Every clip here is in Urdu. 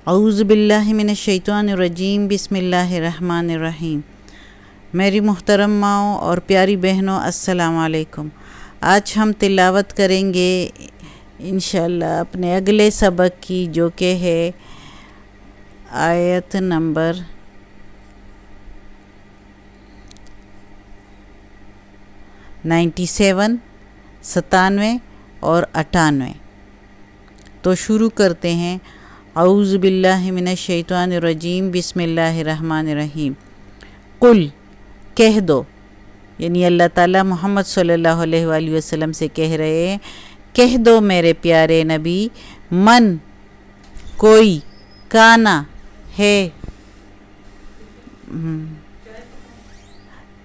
اعوذ باللہ من الشیطان الرجیم، بسم اللہ الرحمن الرحیم۔ میری محترم ماؤں اور پیاری بہنوں، السلام علیکم۔ آج ہم تلاوت کریں گے انشاءاللہ اپنے اگلے سبق کی، جو کہ ہے آیت نمبر 97، 97 اور 98۔ تو شروع کرتے ہیں۔ اعوذ باللہ من الشیطان الرجیم، بسم اللہ الرحمن الرحیم۔ قل، کہہ دو، یعنی اللہ تعالیٰ محمد صلی اللہ علیہ وآلہ وسلم سے کہہ رہے ہیں، کہہ دو میرے پیارے نبی، من، کوئی، کانا، ہے،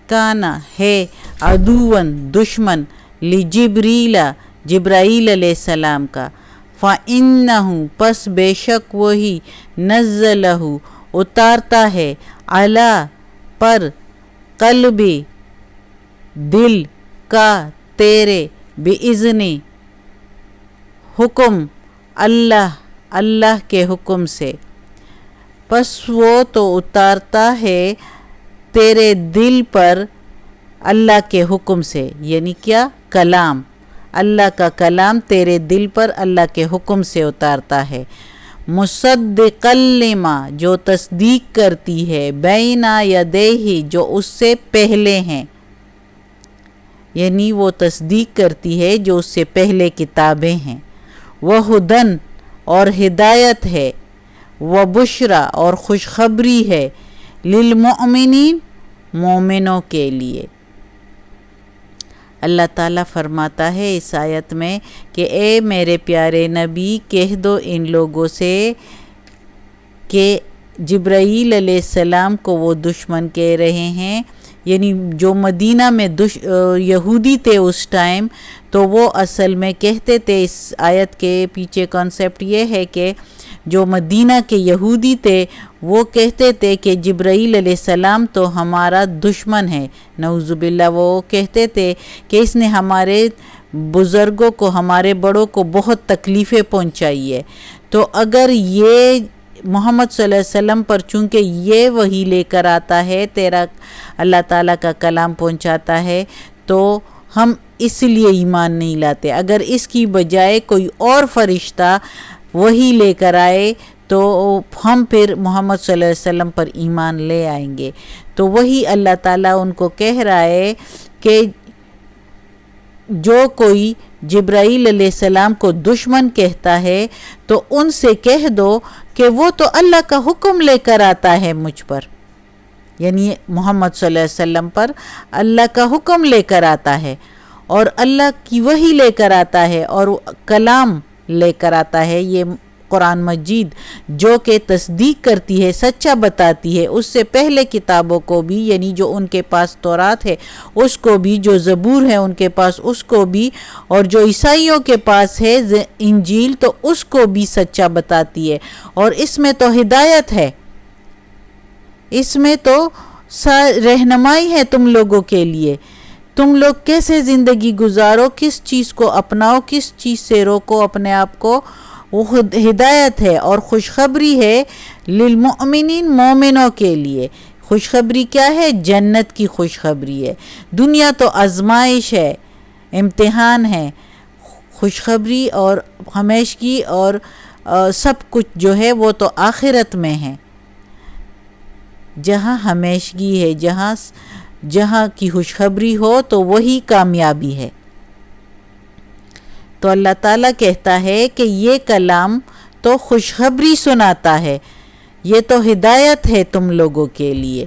کانا ہے، عدوًا، دشمن، لجبریل، جبرائیل علیہ السلام کا، فَإِنَّهُ، پس بے شک وہی، نزلہ، اتارتا ہے، علی، پر، قلب، دل، کا، تیرے، بِإِذْنِ، حکم، اللہ کے حکم سے۔ پس وہ تو اتارتا ہے تیرے دل پر اللہ کے حکم سے، یعنی کیا؟ کلام، اللہ کا کلام تیرے دل پر اللہ کے حکم سے اتارتا ہے۔ مصدقا لما، جو تصدیق کرتی ہے، بین یدیہ، جو اس سے پہلے ہیں، یعنی وہ تصدیق کرتی ہے جو اس سے پہلے کتابیں ہیں۔ وہدن، اور ہدایت ہے، وبشرا، اور خوشخبری ہے، للمؤمنین، مومنوں کے لیے۔ اللہ تعالیٰ فرماتا ہے اس آیت میں کہ اے میرے پیارے نبی، کہہ دو ان لوگوں سے کہ جبرائیل علیہ السلام کو وہ دشمن کہہ رہے ہیں، یعنی جو مدینہ میں یہودی تھے اس ٹائم، تو وہ اصل میں کہتے تھے، اس آیت کے پیچھے کانسیپٹ یہ ہے کہ جو مدینہ کے یہودی تھے وہ کہتے تھے کہ جبرائیل علیہ السلام تو ہمارا دشمن ہے، نعوذ باللہ۔ وہ کہتے تھے کہ اس نے ہمارے بزرگوں کو، ہمارے بڑوں کو بہت تکلیفیں پہنچائی ہے، تو اگر یہ محمد صلی اللہ علیہ وسلم پر چونکہ یہ وحی لے کر آتا ہے، تیرا اللہ تعالیٰ کا کلام پہنچاتا ہے، تو ہم اس لیے ایمان نہیں لاتے۔ اگر اس کی بجائے کوئی اور فرشتہ وہی لے کر آئے تو ہم پھر محمد صلی اللہ علیہ وسلم پر ایمان لے آئیں گے۔ تو وہی اللہ تعالیٰ ان کو کہہ رہا ہے کہ جو کوئی جبرائیل علیہ السلام کو دشمن کہتا ہے تو ان سے کہہ دو کہ وہ تو اللہ کا حکم لے کر آتا ہے مجھ پر، یعنی محمد صلی اللہ علیہ وسلم پر اللہ کا حکم لے کر آتا ہے، اور اللہ کی وحی لے کر آتا ہے، اور کلام لے کر آتا ہے، یہ قرآن مجید، جو کہ تصدیق کرتی ہے، سچا بتاتی ہے اس سے پہلے کتابوں کو بھی، یعنی جو ان کے پاس تورات ہے اس کو بھی، جو زبور ہے ان کے پاس اس کو بھی، اور جو عیسائیوں کے پاس ہے انجیل، تو اس کو بھی سچا بتاتی ہے، اور اس میں تو ہدایت ہے، اس میں تو رہنمائی ہے تم لوگوں کے لیے، تم لوگ کیسے زندگی گزارو، کس چیز کو اپناؤ، کس چیز سے روکو اپنے آپ کو، وہ ہدایت ہے اور خوشخبری ہے، للمؤمنین، مومنوں کے لیے۔ خوشخبری کیا ہے؟ جنت کی خوشخبری ہے۔ دنیا تو آزمائش ہے، امتحان ہے، خوشخبری اور ہمیشگی اور سب کچھ جو ہے وہ تو آخرت میں ہے، جہاں ہمیشگی ہے، جہاں کی خوشخبری ہو تو وہی کامیابی ہے۔ تو اللہ تعالیٰ کہتا ہے کہ یہ کلام تو خوشخبری سناتا ہے، یہ تو ہدایت ہے تم لوگوں کے لیے،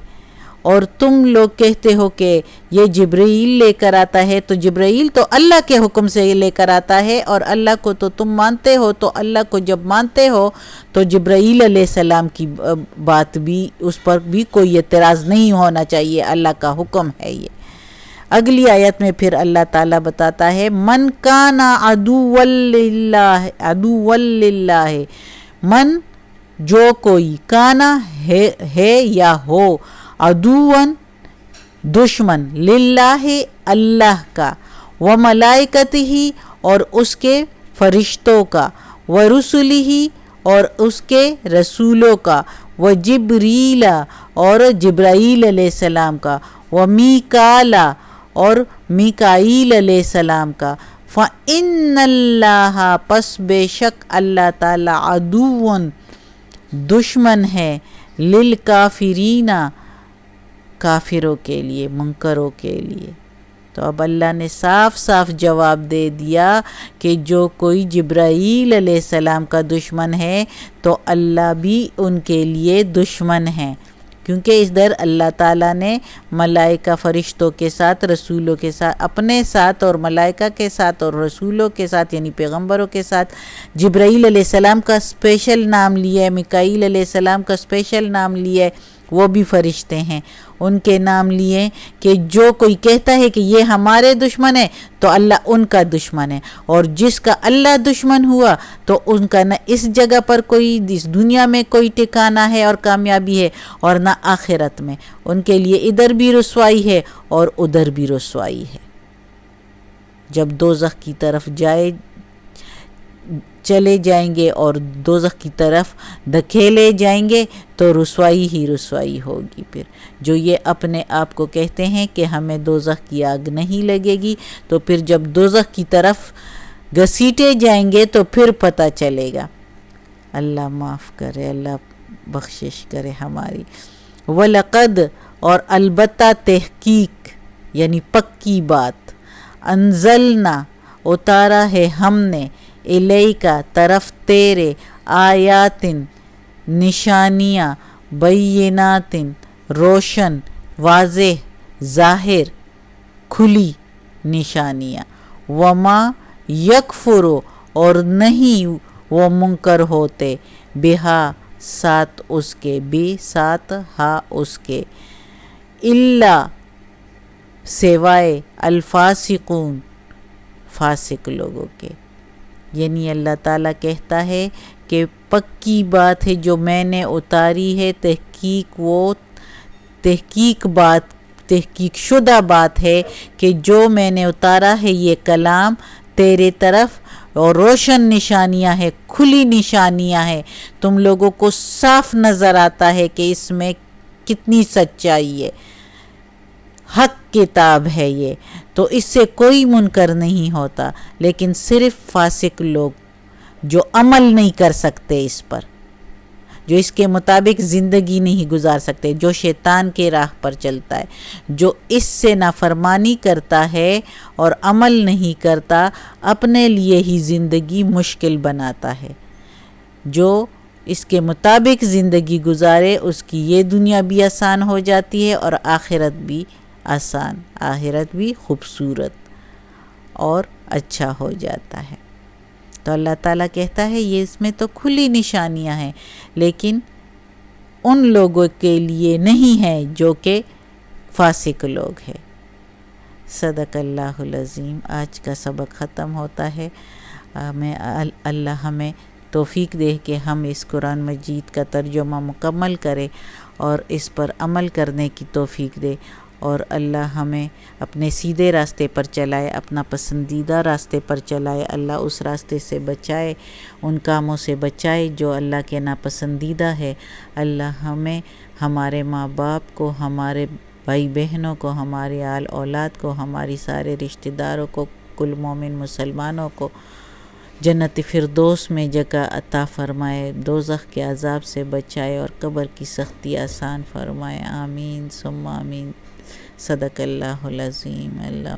اور تم لوگ کہتے ہو کہ یہ جبرائیل لے کر آتا ہے، تو جبرائیل تو اللہ کے حکم سے لے کر آتا ہے، اور اللہ کو تو تم مانتے ہو، تو اللہ کو جب مانتے ہو تو جبرائیل علیہ السلام کی بات بھی، اس پر بھی کوئی اعتراض نہیں ہونا چاہیے، اللہ کا حکم ہے یہ۔ اگلی آیت میں پھر اللہ تعالیٰ بتاتا ہے، من کانا عدوا للہ، من، جو کوئی، کانا، ہے یا ہو، عدوا، دشمن، للہ، اللہ کا، وملائکتہ، اور اس کے فرشتوں کا، ورسلہ، اور اس کے رسولوں کا، و جبریل اور جبرائیل علیہ السلام کا، و میکالا اور میکائیل علیہ السلام کا، فَإِنَّ اللَّهَ پس بے شک اللہ تعالی عدوٌ دشمن ہے، للکافرین کافروں کے لیے، منکروں کے لیے۔ تو اب اللہ نے صاف صاف جواب دے دیا کہ جو کوئی جبرائیل علیہ السلام کا دشمن ہے تو اللہ بھی ان کے لیے دشمن ہے، کیونکہ اس در اللہ تعالیٰ نے ملائکہ فرشتوں کے ساتھ، رسولوں کے ساتھ، اپنے ساتھ اور ملائکہ کے ساتھ اور رسولوں کے ساتھ یعنی پیغمبروں کے ساتھ جبرائیل علیہ السلام کا اسپیشل نام لیا ہے، میکائیل علیہ السلام کا اسپیشل نام لیا ہے، وہ بھی فرشتے ہیں، ان کے نام لیے کہ جو کوئی کہتا ہے کہ یہ ہمارے دشمن ہے تو اللہ ان کا دشمن ہے، اور جس کا اللہ دشمن ہوا تو ان کا نہ اس جگہ پر کوئی، اس دنیا میں کوئی ٹھکانہ ہے اور کامیابی ہے، اور نہ آخرت میں، ان کے لیے ادھر بھی رسوائی ہے اور ادھر بھی رسوائی ہے۔ جب دوزخ کی طرف چلے جائیں گے اور دوزخ کی طرف دھکیلے جائیں گے تو رسوائی ہی رسوائی ہوگی۔ پھر جو یہ اپنے آپ کو کہتے ہیں کہ ہمیں دوزخ کی آگ نہیں لگے گی، تو پھر جب دوزخ کی طرف گھسیٹے جائیں گے تو پھر پتہ چلے گا۔ اللہ معاف کرے، اللہ بخشش کرے ہماری۔ وَلَقَدْ اور البتہ تحقیق یعنی پکی بات، انزلنا اتارا ہے ہم نے، الیکا طرف تیرے، آیاتن نشانیاں، بیناتن روشن، واضح، ظاہر، کھلی نشانیاں، وما یکفرو اور نہیں وہ منکر ہوتے، بہا ساتھ اس کے، بے ساتھ ہا اس کے، الا سوائے الفاسقون فاسق لوگوں کے۔ یعنی اللہ تعالیٰ کہتا ہے کہ پکی بات ہے جو میں نے اتاری ہے، تحقیق شدہ بات ہے کہ جو میں نے اتارا ہے یہ کلام تیرے طرف، اور روشن نشانیاں ہیں، کھلی نشانیاں ہیں، تم لوگوں کو صاف نظر آتا ہے کہ اس میں کتنی سچائی ہے، حق کتاب ہے یہ، تو اس سے کوئی منکر نہیں ہوتا، لیکن صرف فاسق لوگ جو عمل نہیں کر سکتے اس پر، جو اس کے مطابق زندگی نہیں گزار سکتے، جو شیطان کے راہ پر چلتا ہے، جو اس سے نافرمانی کرتا ہے اور عمل نہیں کرتا، اپنے لیے ہی زندگی مشکل بناتا ہے، جو اس کے مطابق زندگی گزارے اس کی یہ دنیا بھی آسان ہو جاتی ہے اور آخرت بھی آسان، آخرت بھی خوبصورت اور اچھا ہو جاتا ہے۔ تو اللہ تعالیٰ کہتا ہے یہ اس میں تو کھلی نشانیاں ہیں، لیکن ان لوگوں کے لیے نہیں ہے جو کہ فاسق لوگ ہیں۔ صدق اللہ العظیم۔ آج کا سبق ختم ہوتا ہے۔ اللہ ہمیں توفیق دے کہ ہم اس قرآن مجید کا ترجمہ مکمل کرے اور اس پر عمل کرنے کی توفیق دے، اور اللہ ہمیں اپنے سیدھے راستے پر چلائے، اپنا پسندیدہ راستے پر چلائے، اللہ اس راستے سے بچائے، ان کاموں سے بچائے جو اللہ کے ناپسندیدہ ہے۔ اللہ ہمیں، ہمارے ماں باپ کو، ہمارے بھائی بہنوں کو، ہمارے آل اولاد کو، ہماری سارے رشتہ داروں کو، کل مومن مسلمانوں کو جنت فردوس میں جگہ عطا فرمائے، دوزخ کے عذاب سے بچائے اور قبر کی سختی آسان فرمائے۔ آمین ثم آمین۔ صدق اللہ العظیم۔ اللہ